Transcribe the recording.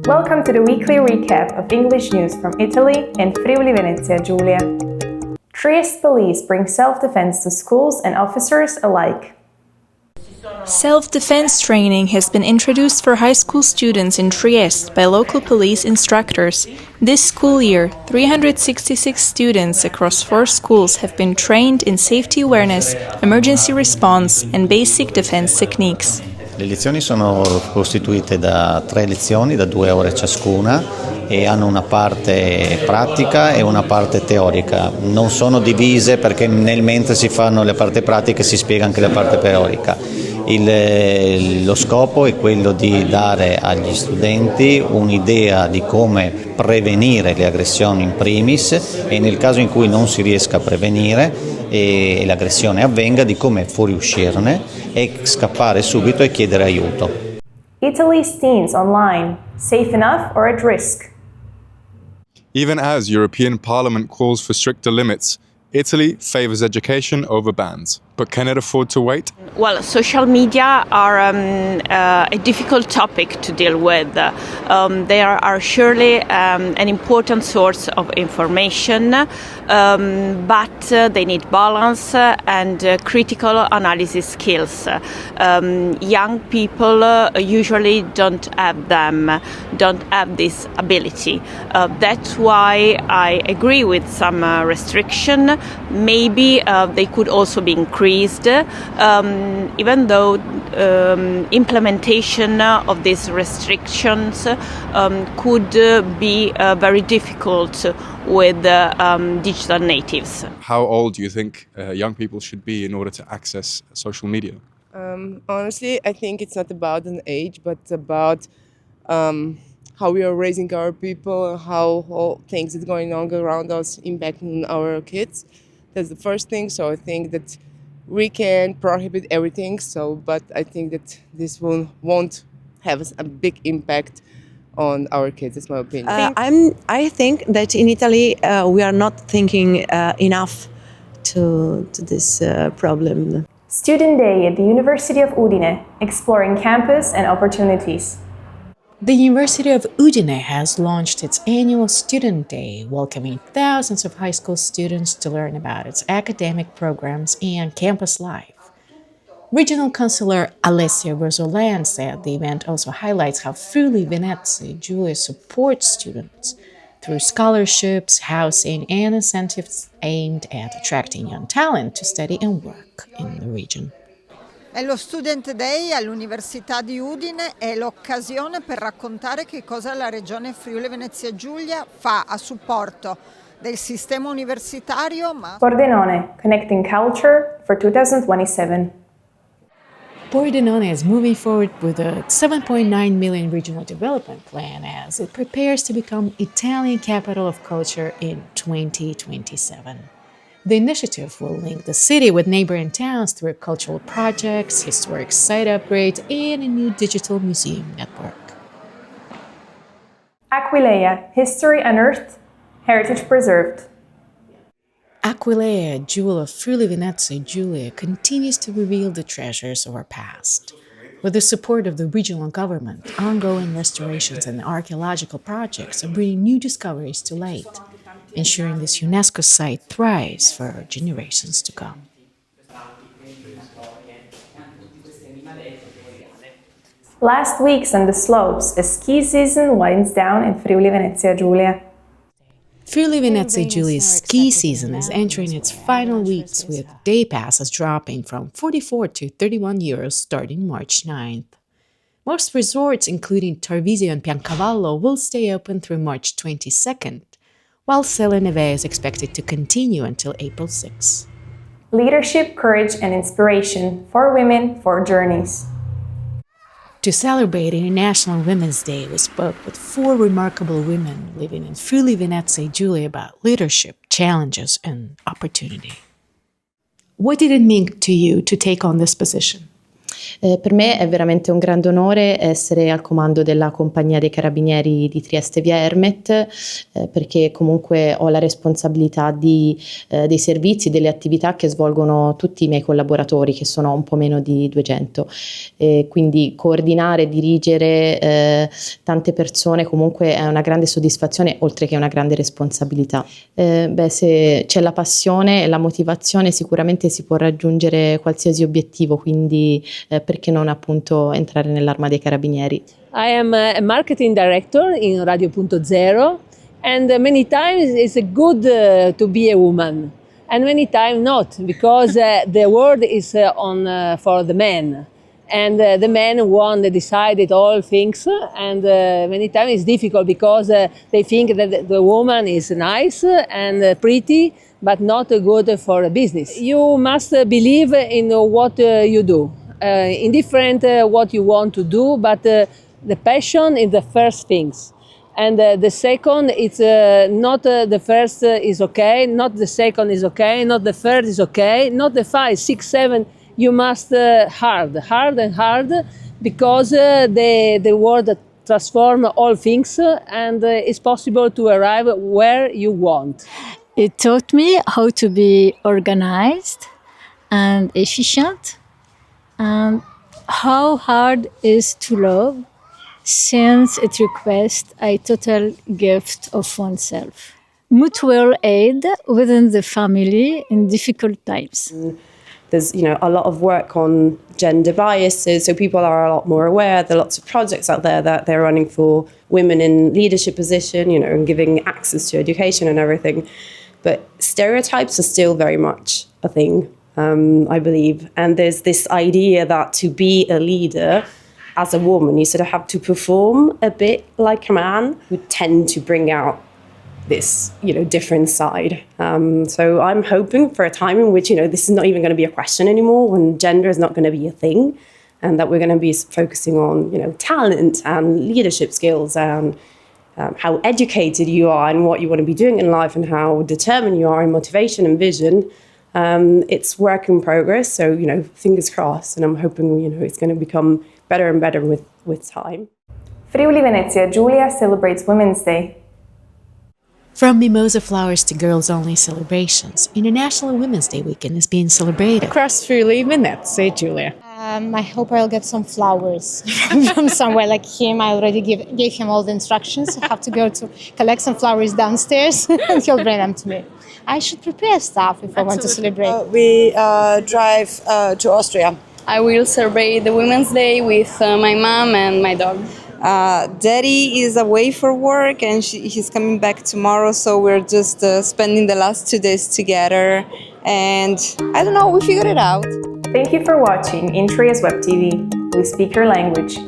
Welcome to the weekly recap of English news from Italy and Friuli Venezia Giulia. Trieste police bring self-defense to schools and officers alike. Self-defense training has been introduced for high school students in Trieste by local police instructors. This school year, 366 students across 4 schools have been trained in safety awareness, emergency response and basic defense techniques. Le lezioni sono costituite da 3 lezioni, da 2 ore ciascuna, e hanno una parte pratica e una parte teorica. Non sono divise perché mentre si fanno le parti pratiche si spiega anche la parte teorica. Lo scopo è quello di dare agli studenti un'idea di come prevenire le aggressioni in primis e nel caso in cui non si riesca a prevenire e l'aggressione avvenga, di come fuoriuscirne e scappare subito e chiedere aiuto. Italy's teens online, safe enough or at risk? Even as European Parliament calls for stricter limits, Italy favours education over bans. But can it afford to wait? Well, social media are a difficult topic to deal with. They are surely an important source of information, but they need balance and critical analysis skills. Young people usually don't have this ability. That's why I agree with some restriction. Maybe they could also be increased, even though implementation of these restrictions could be very difficult with digital natives. How old do you think young people should be in order to access social media? Honestly, I think it's not about an age, but about how we are raising our people, how all things that are going on around us impacting our kids. That's the first thing. So I think that we can prohibit everything. But I think that this won't have a big impact on our kids. That's my opinion. I think that in Italy we are not thinking enough to this problem. Student Day at the University of Udine, exploring campus and opportunities. The University of Udine has launched its annual Student Day, welcoming thousands of high school students to learn about its academic programs and campus life. Regional Councillor Alessia Berzolan said the event also highlights how Friuli Venezia Giulia supports students through scholarships, housing, and incentives aimed at attracting young talent to study and work in the region. Lo Student Day all'Università di Udine è l'occasione per raccontare che cosa la Regione Friuli Venezia Giulia fa a supporto del sistema universitario. Pordenone, Connecting Culture for 2027. Pordenone is moving forward with a 7.9 million regional development plan as it prepares to become Italian capital of culture in 2027. The initiative will link the city with neighboring towns through cultural projects, historic site upgrades, and a new digital museum network. Aquileia, History Unearthed, Heritage Preserved. Aquileia, jewel of Friuli Venezia Giulia, continues to reveal the treasures of our past. With the support of the regional government, ongoing restorations and archaeological projects are bringing new discoveries to light, ensuring this UNESCO site thrives for generations to come. Last weeks on the slopes, as ski season winds down in Friuli Venezia Giulia. Friuli Venezia Giulia's ski season is entering its final weeks, with day passes dropping from 44 to 31 euros starting March 9th. Most resorts, including Tarvisio and Piancavallo, will stay open through March 22nd, while Sella Neve is expected to continue until April 6. Leadership, courage and inspiration for women, for journeys. To celebrate International Women's Day, we spoke with 4 remarkable women living in Friuli Venezia Giulia about leadership, challenges, and opportunity. What did it mean to you to take on this position? Per me è veramente un grande onore essere al comando della compagnia dei carabinieri di Trieste via Ermet, perché comunque ho la responsabilità dei servizi, delle attività che svolgono tutti i miei collaboratori, che sono un po' meno di 200. Quindi coordinare, dirigere tante persone comunque è una grande soddisfazione, oltre che una grande responsabilità. Se c'è la passione e la motivazione, sicuramente si può raggiungere qualsiasi obiettivo, quindi perché non appunto entrare nell'arma dei carabinieri. I am a marketing director in Radio.0, and many times it's good to be a woman, and many times not, because the world is for the men, and the men want to decide all things, and many times it's difficult because they think that the woman is nice and pretty, but not good for a business. You must believe in what you do. Indifferent what you want to do, but the passion is the first things. And the second, it's not the first is okay, not the second is okay, not the third is okay, not the 5, 6, 7. You must hard and hard, because the world transforms all things, and it's possible to arrive where you want. It taught me how to be organized and efficient, and how hard is to love, since it requests a total gift of oneself. Mutual aid within the family in difficult times. There's, a lot of work on gender biases, so people are a lot more aware. There are lots of projects out there that they're running for women in leadership position, and giving access to education and everything. But stereotypes are still very much a thing. I believe. And there's this idea that to be a leader as a woman, you sort of have to perform a bit like a man, who tend to bring out this, different side. So I'm hoping for a time in which, this is not even going to be a question anymore, when gender is not going to be a thing, and that we're going to be focusing on, talent and leadership skills, and how educated you are and what you want to be doing in life, and how determined you are in motivation and vision. It's work in progress, so, fingers crossed, and I'm hoping, it's going to become better and better with time. Friuli Venezia Giulia celebrates Women's Day. From mimosa flowers to girls-only celebrations, International Women's Day weekend is being celebrated across Friuli Venezia Giulia. I hope I'll get some flowers from somewhere like him. I already gave him all the instructions. I have to go to collect some flowers downstairs and he'll bring them to me. I should prepare stuff if I want to celebrate. We drive to Austria. I will celebrate the Women's Day with my mom and my dog. Daddy is away for work and he's coming back tomorrow, so we're just spending the last 2 days together, and I don't know, we figured it out. Thank you for watching Intria's Web TV. We speak your language.